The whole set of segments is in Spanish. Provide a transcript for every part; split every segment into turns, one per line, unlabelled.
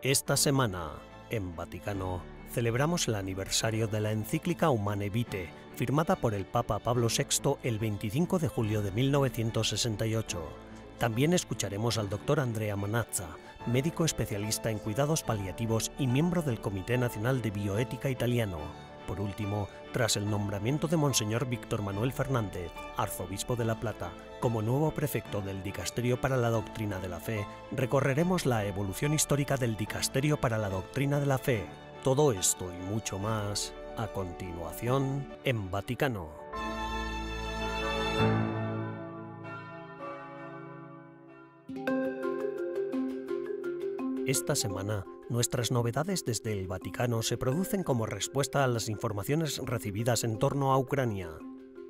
Esta semana, en Vaticano, celebramos el aniversario de la encíclica Humane Vitae, firmada por el Papa Pablo VI el 25 de julio de 1968. También escucharemos al Dr. Andrea Manazza, médico especialista en cuidados paliativos y miembro del Comité Nacional de Bioética italiano. Por último, tras el nombramiento de Monseñor Víctor Manuel Fernández, arzobispo de La Plata, como nuevo prefecto del Dicasterio para la Doctrina de la Fe, recorreremos la evolución histórica del Dicasterio para la Doctrina de la Fe. Todo esto y mucho más, a continuación, en Vaticano. Esta semana, nuestras novedades desde el Vaticano se producen como respuesta a las informaciones recibidas en torno a Ucrania.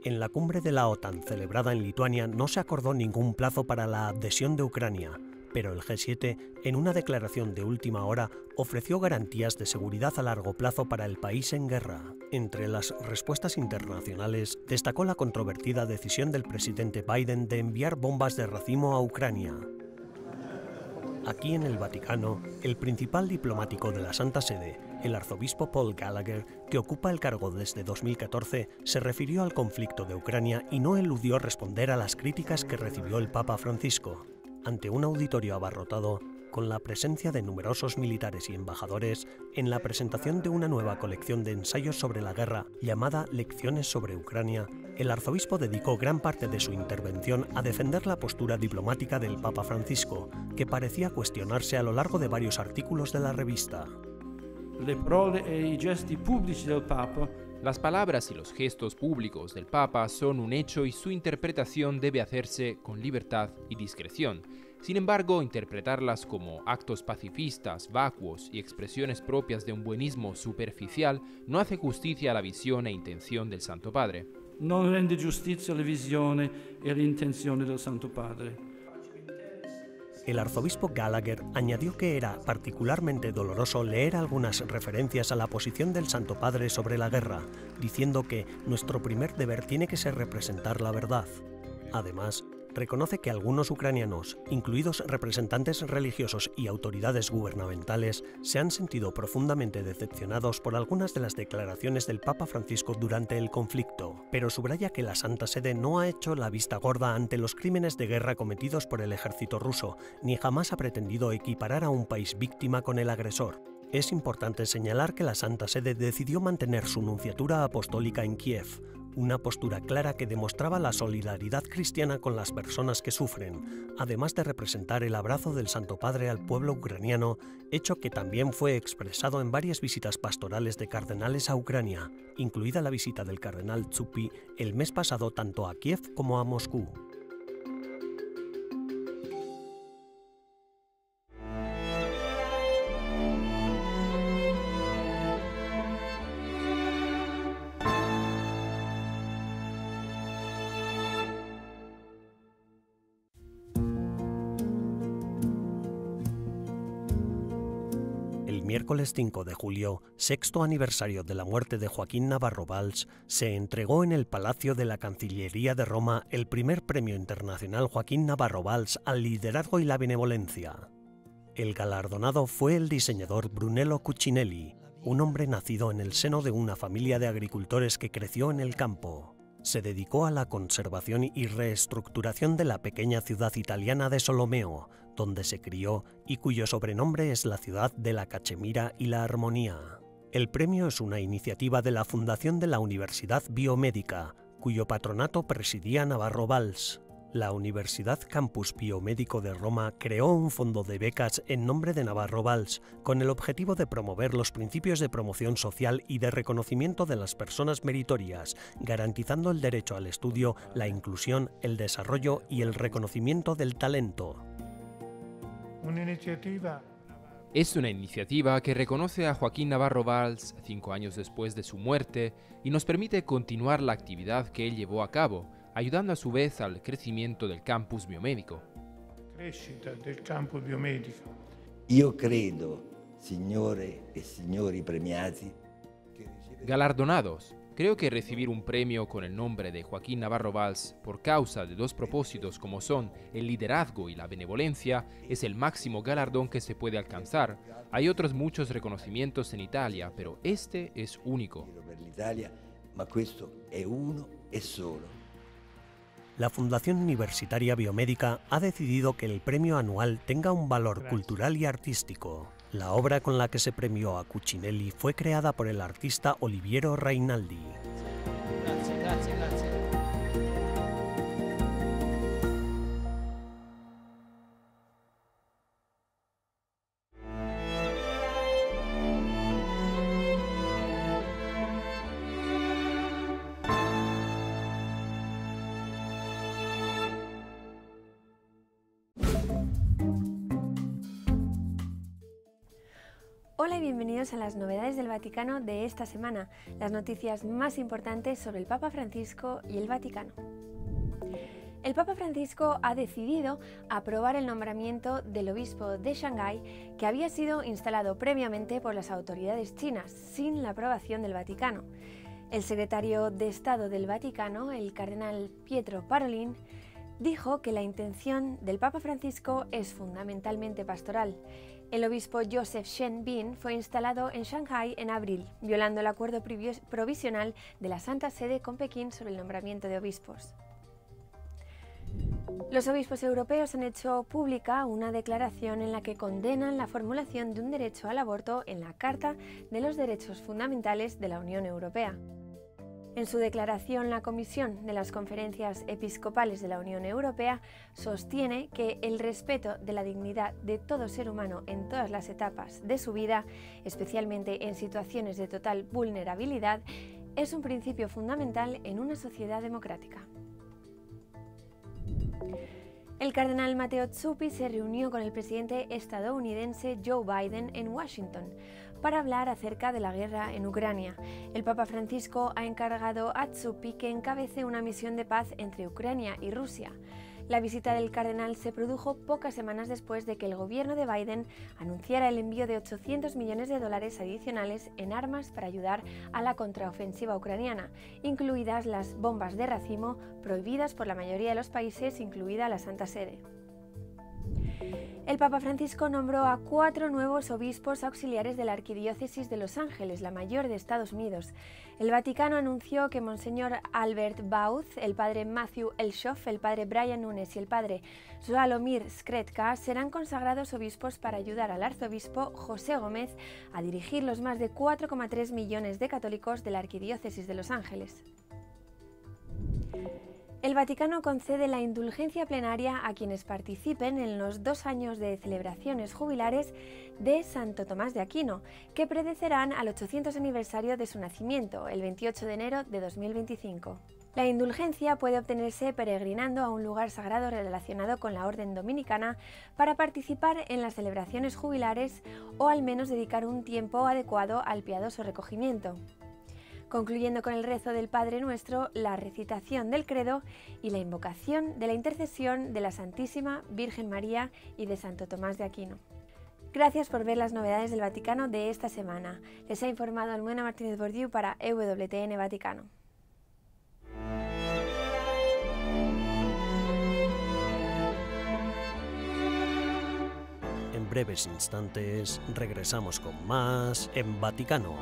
En la cumbre de la OTAN celebrada en Lituania no se acordó ningún plazo para la adhesión de Ucrania, pero el G7, en una declaración de última hora, ofreció garantías de seguridad a largo plazo para el país en guerra. Entre las respuestas internacionales, destacó la controvertida decisión del presidente Biden de enviar bombas de racimo a Ucrania. Aquí en el Vaticano, el principal diplomático de la Santa Sede, el arzobispo Paul Gallagher, que ocupa el cargo desde 2014, se refirió al conflicto de Ucrania y no eludió responder a las críticas que recibió el Papa Francisco. Ante un auditorio abarrotado, con la presencia de numerosos militares y embajadores, en la presentación de una nueva colección de ensayos sobre la guerra llamada Lecciones sobre Ucrania, el arzobispo dedicó gran parte de su intervención a defender la postura diplomática del Papa Francisco, que parecía cuestionarse a lo largo de varios artículos de la revista.
Las palabras y los gestos públicos del Papa son un hecho y su interpretación debe hacerse con libertad y discreción. Sin embargo, interpretarlas como actos pacifistas, vacuos y expresiones propias de un buenismo superficial no hace justicia a la visión e intención del Santo Padre.
Non rende giustizia alla visione e all'intenzione del Santo Padre.
El arzobispo Gallagher añadió que era particularmente doloroso leer algunas referencias a la posición del Santo Padre sobre la guerra, diciendo que nuestro primer deber tiene que ser representar la verdad. Además, reconoce que algunos ucranianos, incluidos representantes religiosos y autoridades gubernamentales, se han sentido profundamente decepcionados por algunas de las declaraciones del Papa Francisco durante el conflicto, pero subraya que la Santa Sede no ha hecho la vista gorda ante los crímenes de guerra cometidos por el ejército ruso, ni jamás ha pretendido equiparar a un país víctima con el agresor. Es importante señalar que la Santa Sede decidió mantener su nunciatura apostólica en Kiev, una postura clara que demostraba la solidaridad cristiana con las personas que sufren, además de representar el abrazo del Santo Padre al pueblo ucraniano, hecho que también fue expresado en varias visitas pastorales de cardenales a Ucrania, incluida la visita del cardenal Zuppi el mes pasado tanto a Kiev como a Moscú. El miércoles 5 de julio, sexto aniversario de la muerte de Joaquín Navarro Valls, se entregó en el Palacio de la Cancillería de Roma el primer Premio Internacional Joaquín Navarro Valls al liderazgo y la benevolencia. El galardonado fue el diseñador Brunello Cucinelli, un hombre nacido en el seno de una familia de agricultores que creció en el campo. Se dedicó a la conservación y reestructuración de la pequeña ciudad italiana de Solomeo, donde se crió y cuyo sobrenombre es la ciudad de la cachemira y la armonía. El premio es una iniciativa de la Fundación de la Universidad Biomédica, cuyo patronato presidía Navarro Valls. La Universidad Campus Biomédico de Roma creó un fondo de becas en nombre de Navarro Valls, con el objetivo de promover los principios de promoción social y de reconocimiento de las personas meritorias, garantizando el derecho al estudio, la inclusión, el desarrollo y el reconocimiento del talento.
Es una iniciativa que reconoce a Joaquín Navarro Valls 5 años después de su muerte y nos permite continuar la actividad que él llevó a cabo, ayudando a su vez al crecimiento del campus biomédico.
Io credo, signore e signori premiati,
Galardonados, Creo que recibir un premio con el nombre de Joaquín Navarro Valls por causa de dos propósitos como son el liderazgo y la benevolencia es el máximo galardón que se puede alcanzar. Hay otros muchos reconocimientos en Italia, pero este es único.
La Fundación Universitaria Biomédica ha decidido que el premio anual tenga un valor cultural y artístico. La obra con la que se premió a Cucinelli fue creada por el artista Oliviero Reinaldi.
Grazie.
Hola y bienvenidos a las novedades del Vaticano de esta semana, las noticias más importantes sobre el Papa Francisco y el Vaticano. El Papa Francisco ha decidido aprobar el nombramiento del obispo de Shanghái, que había sido instalado previamente por las autoridades chinas, sin la aprobación del Vaticano. El secretario de Estado del Vaticano, el cardenal Pietro Parolin, dijo que la intención del Papa Francisco es fundamentalmente pastoral. El obispo Joseph Shen Bin fue instalado en Shanghái en abril, violando el acuerdo provisional de la Santa Sede con Pekín sobre el nombramiento de obispos. Los obispos europeos han hecho pública una declaración en la que condenan la formulación de un derecho al aborto en la Carta de los Derechos Fundamentales de la Unión Europea. En su declaración, la Comisión de las Conferencias Episcopales de la Unión Europea sostiene que el respeto de la dignidad de todo ser humano en todas las etapas de su vida, especialmente en situaciones de total vulnerabilidad, es un principio fundamental en una sociedad democrática. El cardenal Matteo Zuppi se reunió con el presidente estadounidense Joe Biden en Washington para hablar acerca de la guerra en Ucrania. El Papa Francisco ha encargado a Zuppi que encabece una misión de paz entre Ucrania y Rusia. La visita del cardenal se produjo pocas semanas después de que el gobierno de Biden anunciara el envío de $800 millones adicionales en armas para ayudar a la contraofensiva ucraniana, incluidas las bombas de racimo prohibidas por la mayoría de los países, incluida la Santa Sede. El Papa Francisco nombró a 4 nuevos obispos auxiliares de la Arquidiócesis de Los Ángeles, la mayor de Estados Unidos. El Vaticano anunció que Monseñor Albert Bauth, el padre Matthew Elshoff, el padre Brian Nunes y el padre Sławomir Skrzydka serán consagrados obispos para ayudar al arzobispo José Gómez a dirigir los más de 4,3 millones de católicos de la Arquidiócesis de Los Ángeles. El Vaticano concede la indulgencia plenaria a quienes participen en los 2 años de celebraciones jubilares de Santo Tomás de Aquino, que precederán al 800 aniversario de su nacimiento, el 28 de enero de 2025. La indulgencia puede obtenerse peregrinando a un lugar sagrado relacionado con la Orden Dominicana para participar en las celebraciones jubilares o al menos dedicar un tiempo adecuado al piadoso recogimiento. Concluyendo con el rezo del Padre Nuestro, la recitación del Credo y la invocación de la intercesión de la Santísima Virgen María y de Santo Tomás de Aquino. Gracias por ver las novedades del Vaticano de esta semana. Les ha informado Almudena Martínez Bordiú para EWTN Vaticano.
En breves instantes regresamos con más en Vaticano.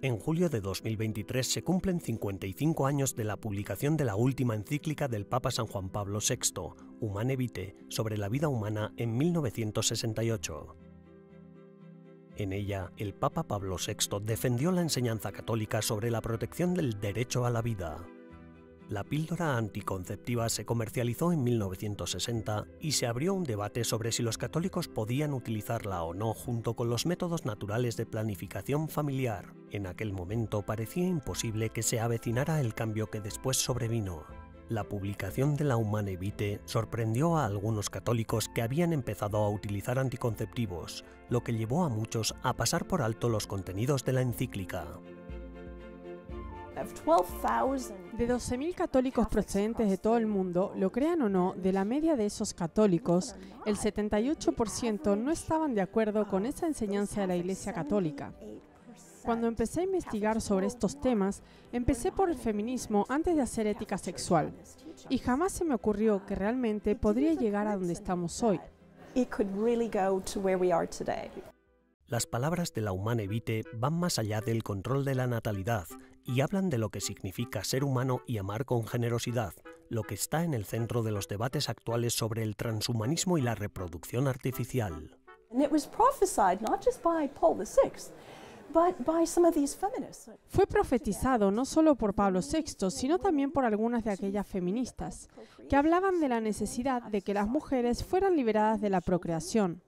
En julio de 2023 se cumplen 55 años de la publicación de la última encíclica del Papa San Juan Pablo VI, Humane Vitae, sobre la vida humana en 1968. En ella, el Papa Pablo VI defendió la enseñanza católica sobre la protección del derecho a la vida. La píldora anticonceptiva se comercializó en 1960 y se abrió un debate sobre si los católicos podían utilizarla o no junto con los métodos naturales de planificación familiar. En aquel momento parecía imposible que se avecinara el cambio que después sobrevino. La publicación de la Humanae Vitae sorprendió a algunos católicos que habían empezado a utilizar anticonceptivos, lo que llevó a muchos a pasar por alto los contenidos de la encíclica.
De 12.000 católicos procedentes de todo el mundo, lo crean o no, de la media de esos católicos, el 78% no estaban de acuerdo con esa enseñanza de la Iglesia Católica. Cuando empecé a investigar sobre estos temas, empecé por el feminismo antes de hacer ética sexual, y jamás se me ocurrió que realmente podría llegar a donde estamos hoy.
Las palabras de la Humanae Vitae van más allá del control de la natalidad y hablan de lo que significa ser humano y amar con generosidad, lo que está en el centro de los debates actuales sobre el transhumanismo y la reproducción artificial.
Fue profetizado no solo por Pablo VI, sino también por algunas de aquellas feministas, que hablaban de la necesidad de que las mujeres fueran liberadas de la procreación.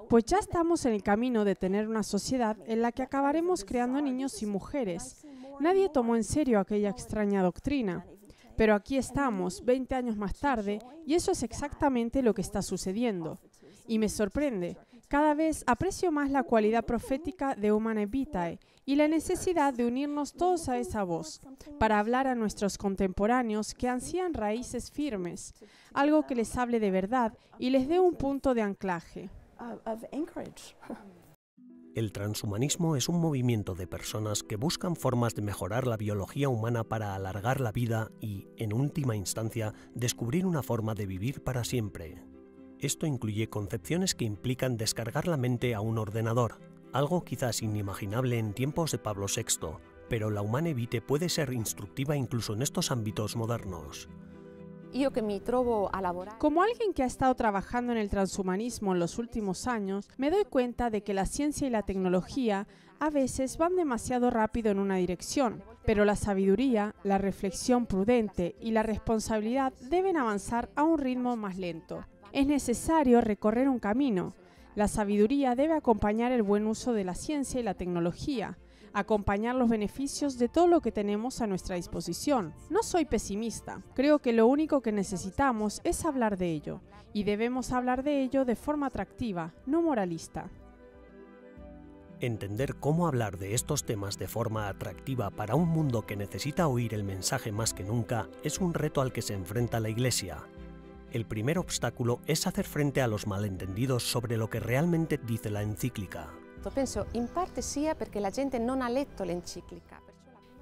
Pues ya estamos en el camino de tener una sociedad en la que acabaremos creando niños y mujeres. Nadie tomó en serio aquella extraña doctrina. Pero aquí estamos, 20 años más tarde, y eso es exactamente lo que está sucediendo. Y me sorprende. Cada vez aprecio más la cualidad profética de Humanae Vitae y la necesidad de unirnos todos a esa voz, para hablar a nuestros contemporáneos que ansían raíces firmes, algo que les hable de verdad y les dé un punto de anclaje.
El transhumanismo es un movimiento de personas que buscan formas de mejorar la biología humana para alargar la vida y, en última instancia, descubrir una forma de vivir para siempre. Esto incluye concepciones que implican descargar la mente a un ordenador, algo quizás inimaginable en tiempos de Pablo VI, pero la Humanae Vitae puede ser instructiva incluso en estos ámbitos modernos.
Como alguien que ha estado trabajando en el transhumanismo en los últimos años, me doy cuenta de que la ciencia y la tecnología a veces van demasiado rápido en una dirección, pero la sabiduría, la reflexión prudente y la responsabilidad deben avanzar a un ritmo más lento. Es necesario recorrer un camino. La sabiduría debe acompañar el buen uso de la ciencia y la tecnología, acompañar los beneficios de todo lo que tenemos a nuestra disposición. No soy pesimista. Creo que lo único que necesitamos es hablar de ello, y debemos hablar de ello de forma atractiva, no moralista.
Entender cómo hablar de estos temas de forma atractiva para un mundo que necesita oír el mensaje más que nunca es un reto al que se enfrenta la Iglesia. El primer obstáculo es hacer frente a los malentendidos sobre lo que realmente dice la encíclica.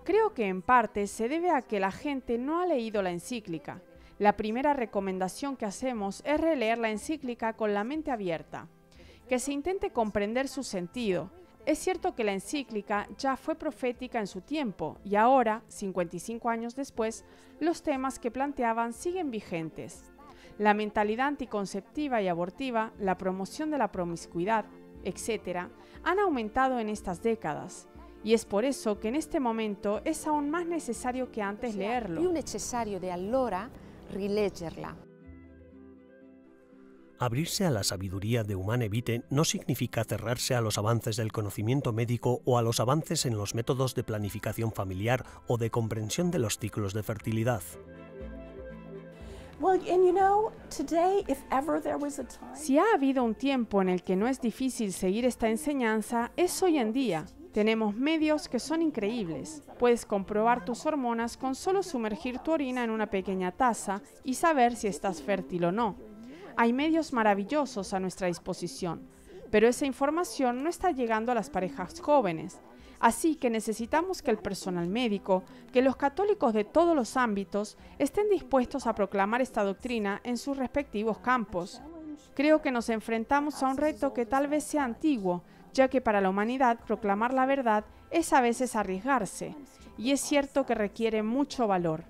Creo que en parte se debe a que la gente no ha leído la encíclica. La primera recomendación que hacemos es releer la encíclica con la mente abierta, que se intente comprender su sentido. Es cierto que la encíclica ya fue profética en su tiempo y ahora, 55 años después, los temas que planteaban siguen vigentes. La mentalidad anticonceptiva y abortiva, la promoción de la promiscuidad, etc., han aumentado en estas décadas. Y es por eso que en este momento es aún más necesario que antes leerlo.
Abrirse a la sabiduría de Humanae Vitae no significa cerrarse a los avances del conocimiento médico o a los avances en los métodos de planificación familiar o de comprensión de los ciclos de fertilidad.
Si ha habido un tiempo en el que no es difícil seguir esta enseñanza, es hoy en día. Tenemos medios que son increíbles. Puedes comprobar tus hormonas con solo sumergir tu orina en una pequeña taza y saber si estás fértil o no. Hay medios maravillosos a nuestra disposición, pero esa información no está llegando a las parejas jóvenes. Así que necesitamos que el personal médico, que los católicos de todos los ámbitos, estén dispuestos a proclamar esta doctrina en sus respectivos campos. Creo que nos enfrentamos a un reto que tal vez sea antiguo, ya que para la humanidad proclamar la verdad es a veces arriesgarse, y es cierto que requiere mucho valor.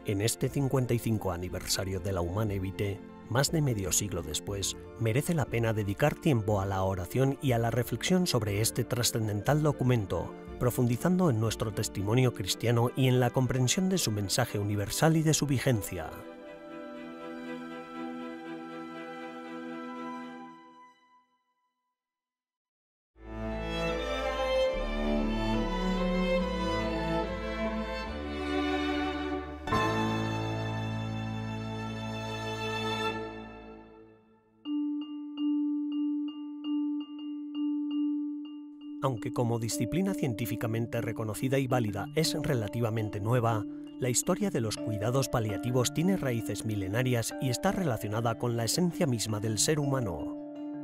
En este 55 aniversario de la Humanae Vitae, más de medio siglo después, merece la pena dedicar tiempo a la oración y a la reflexión sobre este trascendental documento, profundizando en nuestro testimonio cristiano y en la comprensión de su mensaje universal y de su vigencia. Aunque como disciplina científicamente reconocida y válida es relativamente nueva, la historia de los cuidados paliativos tiene raíces milenarias y está relacionada con la esencia misma del ser humano.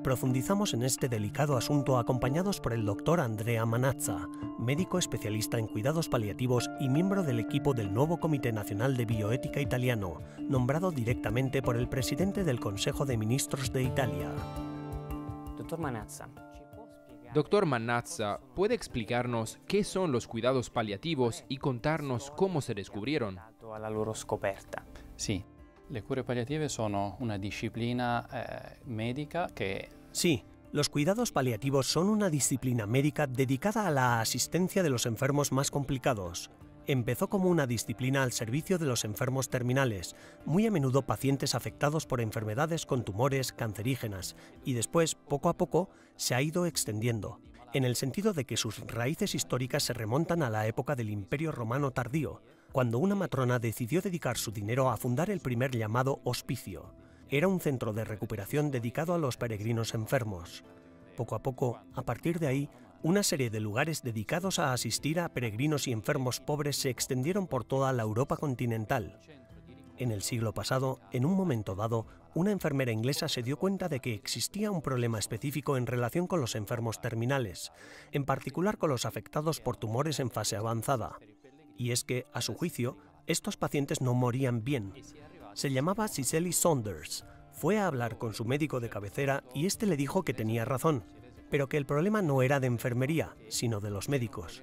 Profundizamos en este delicado asunto acompañados por el Dr. Andrea Manazza, médico especialista en cuidados paliativos y miembro del equipo del nuevo Comité Nacional de Bioética italiano, nombrado directamente por el presidente del Consejo de Ministros de Italia.
Doctor Manazza, ¿puede explicarnos qué son los cuidados paliativos y contarnos cómo se descubrieron?
Sí. Le cure palliative sono una disciplina médica que...
Sí, los cuidados paliativos son una disciplina médica dedicada a la asistencia de los enfermos más complicados. Empezó como una disciplina al servicio de los enfermos terminales, muy a menudo pacientes afectados por enfermedades con tumores cancerígenas, y después, poco a poco, se ha ido extendiendo, en el sentido de que sus raíces históricas se remontan a la época del Imperio Romano tardío, cuando una matrona decidió dedicar su dinero a fundar el primer llamado hospicio. Era un centro de recuperación dedicado a los peregrinos enfermos. Poco a poco, a partir de ahí, una serie de lugares dedicados a asistir a peregrinos y enfermos pobres se extendieron por toda la Europa continental. En el siglo pasado, en un momento dado, una enfermera inglesa se dio cuenta de que existía un problema específico en relación con los enfermos terminales, en particular con los afectados por tumores en fase avanzada. Y es que, a su juicio, estos pacientes no morían bien. Se llamaba Cicely Saunders. Fue a hablar con su médico de cabecera y este le dijo que tenía razón, pero que el problema no era de enfermería, sino de los médicos.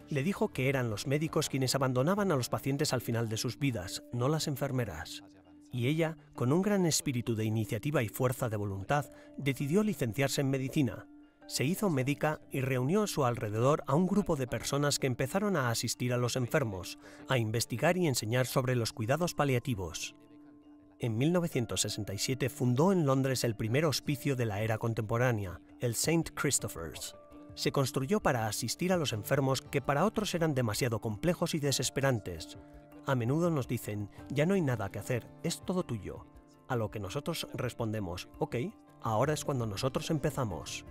Le dijo que eran los médicos quienes abandonaban a los pacientes al final de sus vidas, no las enfermeras. Y ella, con un gran espíritu de iniciativa y fuerza de voluntad, decidió licenciarse en medicina. Se hizo médica y reunió a su alrededor a un grupo de personas que empezaron a asistir a los enfermos, a investigar y enseñar sobre los cuidados paliativos. En 1967 fundó en Londres el primer hospicio de la era contemporánea, el St. Christopher's. Se construyó para asistir a los enfermos que para otros eran demasiado complejos y desesperantes. A menudo nos dicen, ya no hay nada que hacer, es todo tuyo. A lo que nosotros respondemos, ok, ahora es cuando nosotros empezamos.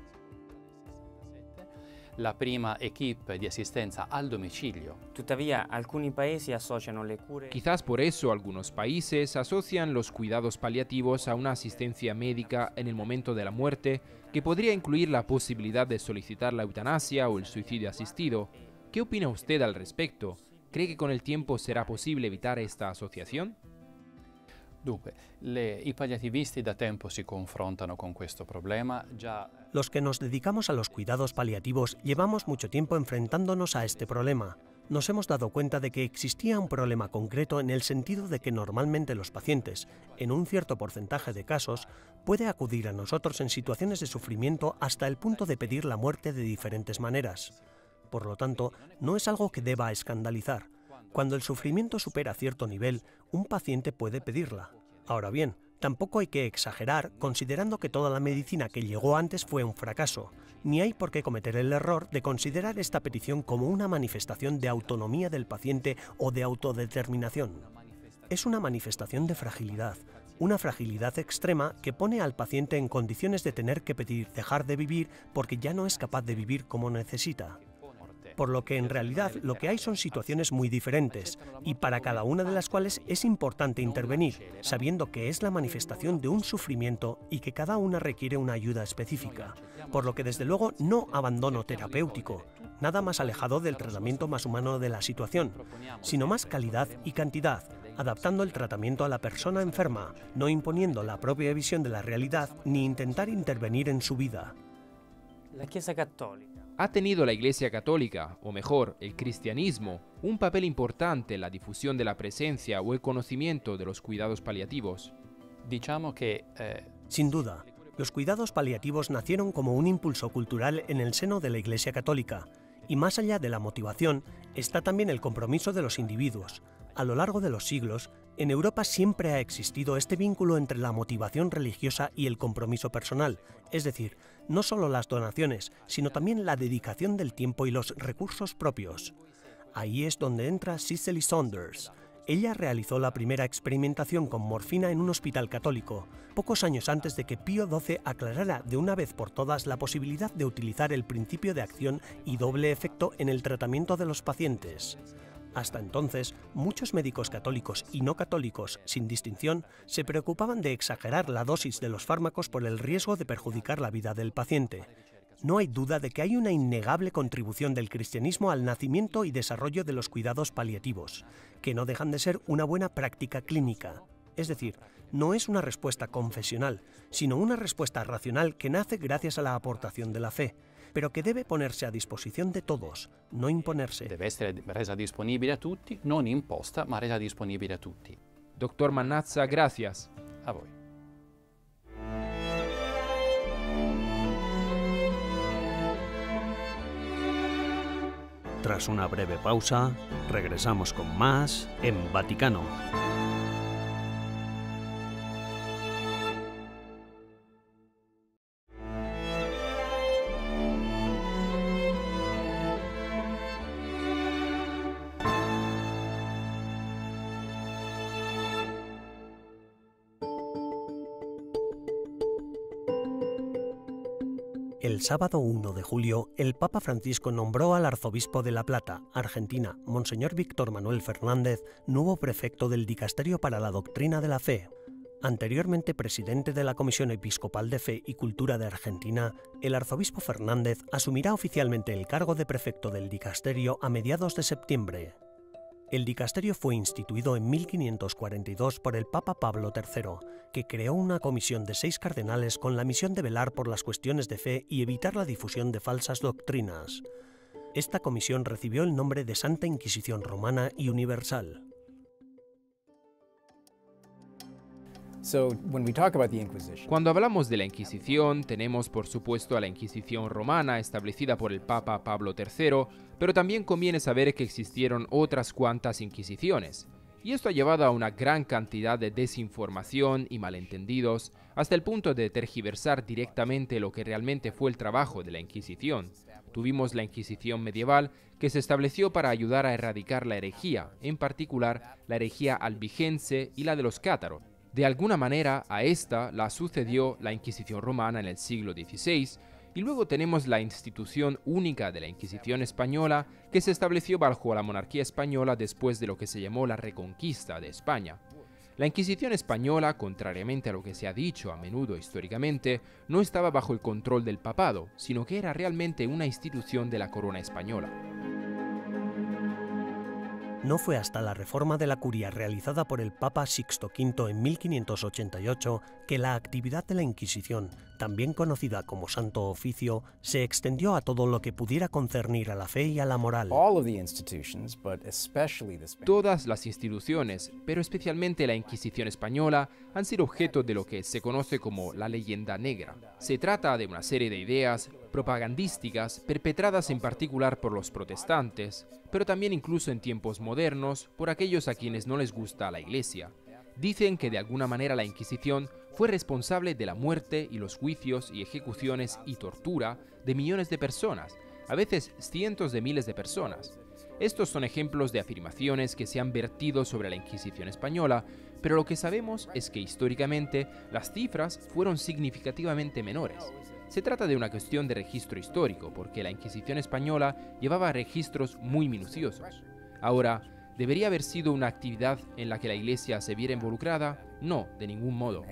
La prima equipe di assistenza al domicilio.
Tuttavia, alcuni paesi associano le cure...
Quizás por eso algunos países asocian los cuidados paliativos a una asistencia médica en el momento de la muerte, que podría incluir la posibilidad de solicitar la eutanasia o el suicidio asistido. ¿Qué opina usted al respecto? ¿Cree que con el tiempo será posible evitar esta asociación?
Dunque, i palliativisti da tempo si confrontano con questo problema.
Los que nos dedicamos a los cuidados paliativos llevamos mucho tiempo enfrentándonos a este problema. Nos hemos dado cuenta de que existía un problema concreto en el sentido de que normalmente los pacientes, en un cierto porcentaje de casos, puede acudir a nosotros en situaciones de sufrimiento hasta el punto de pedir la muerte de diferentes maneras. Por lo tanto, no es algo que deba escandalizar. Cuando el sufrimiento supera cierto nivel, un paciente puede pedirla. Ahora bien, tampoco hay que exagerar considerando que toda la medicina que llegó antes fue un fracaso, ni hay por qué cometer el error de considerar esta petición como una manifestación de autonomía del paciente o de autodeterminación. Es una manifestación de fragilidad, una fragilidad extrema que pone al paciente en condiciones de tener que pedir dejar de vivir porque ya no es capaz de vivir como necesita. Por lo que en realidad lo que hay son situaciones muy diferentes, y para cada una de las cuales es importante intervenir, sabiendo que es la manifestación de un sufrimiento y que cada una requiere una ayuda específica. Por lo que desde luego no abandono terapéutico, nada más alejado del tratamiento más humano de la situación, sino más calidad y cantidad, adaptando el tratamiento a la persona enferma, no imponiendo la propia visión de la realidad ni intentar intervenir en su vida.
La Chiesa Cattolica.
¿Ha tenido la Iglesia Católica, o mejor, el cristianismo, un papel importante en la difusión de la presencia o el conocimiento de los cuidados paliativos?
Diciamo que...
Sin duda, los cuidados paliativos nacieron como un impulso cultural en el seno de la Iglesia Católica, y más allá de la motivación, está también el compromiso de los individuos. A lo largo de los siglos, en Europa siempre ha existido este vínculo entre la motivación religiosa y el compromiso personal, es decir, no solo las donaciones, sino también la dedicación del tiempo y los recursos propios. Ahí es donde entra Cicely Saunders. Ella realizó la primera experimentación con morfina en un hospital católico, pocos años antes de que Pío XII aclarara de una vez por todas la posibilidad de utilizar el principio de acción y doble efecto en el tratamiento de los pacientes. Hasta entonces, muchos médicos católicos y no católicos, sin distinción, se preocupaban de exagerar la dosis de los fármacos por el riesgo de perjudicar la vida del paciente. No hay duda de que hay una innegable contribución del cristianismo al nacimiento y desarrollo de los cuidados paliativos, que no dejan de ser una buena práctica clínica. Es decir, no es una respuesta confesional, sino una respuesta racional que nace gracias a la aportación de la fe, pero que debe ponerse a disposición de todos, no imponerse.
Debe essere resa disponibile a tutti, non imposta, ma resa disponibile a tutti.
Doctor Mannazza, gracias.
A voi.
Tras una breve pausa, regresamos con más en Vaticano. El sábado 1 de julio, el Papa Francisco nombró al arzobispo de La Plata, Argentina, Monseñor Víctor Manuel Fernández, nuevo prefecto del Dicasterio para la Doctrina de la Fe. Anteriormente presidente de la Comisión Episcopal de Fe y Cultura de Argentina, el arzobispo Fernández asumirá oficialmente el cargo de prefecto del Dicasterio a mediados de septiembre. El dicasterio fue instituido en 1542 por el Papa Pablo III, que creó una comisión de 6 cardenales con la misión de velar por las cuestiones de fe y evitar la difusión de falsas doctrinas. Esta comisión recibió el nombre de Santa Inquisición Romana y Universal.
Cuando hablamos de la Inquisición, tenemos por supuesto a la Inquisición romana establecida por el Papa Pablo III, pero también conviene saber que existieron otras cuantas Inquisiciones. Y esto ha llevado a una gran cantidad de desinformación y malentendidos, hasta el punto de tergiversar directamente lo que realmente fue el trabajo de la Inquisición. Tuvimos la Inquisición medieval, que se estableció para ayudar a erradicar la herejía, en particular la herejía albigense y la de los cátaros. De alguna manera, a esta la sucedió la Inquisición romana en el siglo XVI, y luego tenemos la institución única de la Inquisición española, que se estableció bajo la monarquía española después de lo que se llamó la Reconquista de España. La Inquisición española, contrariamente a lo que se ha dicho a menudo históricamente, no estaba bajo el control del papado, sino que era realmente una institución de la corona española.
No fue hasta la reforma de la curia realizada por el Papa Sixto V en 1588 que la actividad de la Inquisición, también conocida como Santo Oficio, se extendió a todo lo que pudiera concernir a la fe y a la moral.
Todas las instituciones, pero especialmente la Inquisición española, han sido objeto de lo que se conoce como la leyenda negra. Se trata de una serie de ideas propagandísticas perpetradas en particular por los protestantes, pero también incluso en tiempos modernos por aquellos a quienes no les gusta la Iglesia. Dicen que de alguna manera la Inquisición fue responsable de la muerte y los juicios y ejecuciones y tortura de millones de personas, a veces cientos de miles de personas. Estos son ejemplos de afirmaciones que se han vertido sobre la Inquisición española, pero lo que sabemos es que históricamente las cifras fueron significativamente menores. Se trata de una cuestión de registro histórico, porque la Inquisición española llevaba registros muy minuciosos. Ahora, ¿debería haber sido una actividad en la que la Iglesia se viera involucrada? No, de ningún modo.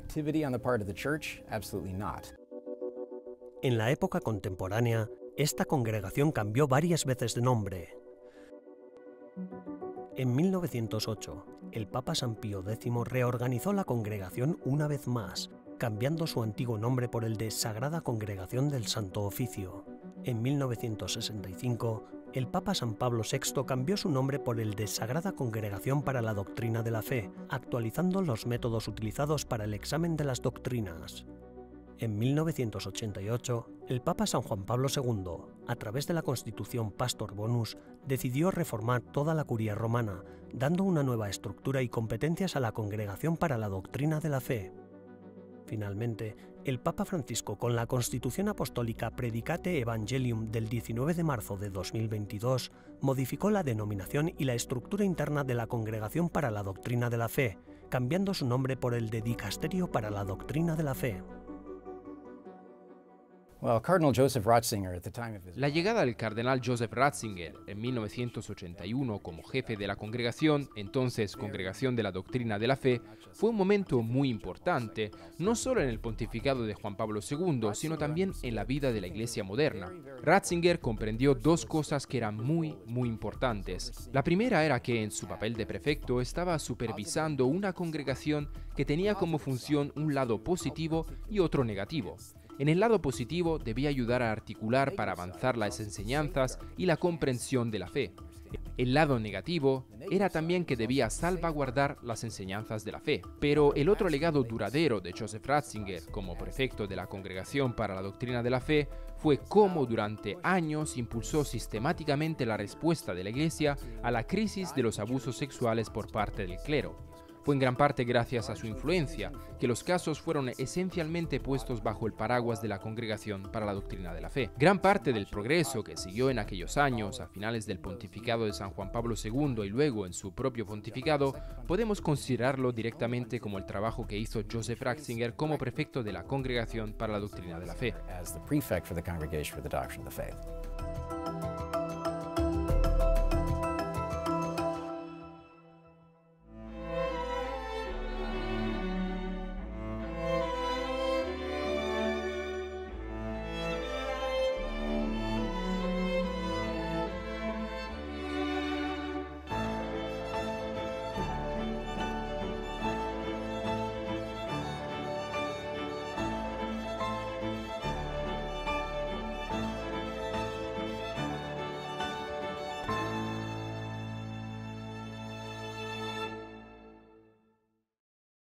En la época contemporánea, esta congregación cambió varias veces de nombre. En 1908, el Papa San Pío X reorganizó la congregación una vez más, cambiando su antiguo nombre por el de Sagrada Congregación del Santo Oficio. En 1965, el Papa San Pablo VI cambió su nombre por el de Sagrada Congregación para la Doctrina de la Fe, actualizando los métodos utilizados para el examen de las doctrinas. En 1988, el Papa San Juan Pablo II, a través de la Constitución Pastor Bonus, decidió reformar toda la curia romana, dando una nueva estructura y competencias a la Congregación para la Doctrina de la Fe. Finalmente, el Papa Francisco, con la Constitución Apostólica Predicate Evangelium del 19 de marzo de 2022, modificó la denominación y la estructura interna de la Congregación para la Doctrina de la Fe, cambiando su nombre por el de Dicasterio para la Doctrina de la Fe.
La llegada del cardenal Joseph Ratzinger en 1981 como jefe de la congregación, entonces Congregación de la Doctrina de la Fe, fue un momento muy importante, no solo en el pontificado de Juan Pablo II, sino también en la vida de la Iglesia moderna. Ratzinger comprendió dos cosas que eran muy importantes. La primera era que en su papel de prefecto estaba supervisando una congregación que tenía como función un lado positivo y otro negativo. En el lado positivo debía ayudar a articular para avanzar las enseñanzas y la comprensión de la fe. El lado negativo era también que debía salvaguardar las enseñanzas de la fe. Pero el otro legado duradero de Joseph Ratzinger como prefecto de la Congregación para la Doctrina de la Fe fue cómo durante años impulsó sistemáticamente la respuesta de la Iglesia a la crisis de los abusos sexuales por parte del clero. Fue en gran parte gracias a su influencia que los casos fueron esencialmente puestos bajo el paraguas de la Congregación para la Doctrina de la Fe. Gran parte del progreso que siguió en aquellos años, a finales del pontificado de San Juan Pablo II y luego en su propio pontificado, podemos considerarlo directamente como el trabajo que hizo Joseph Ratzinger como prefecto de la Congregación para la Doctrina de la Fe.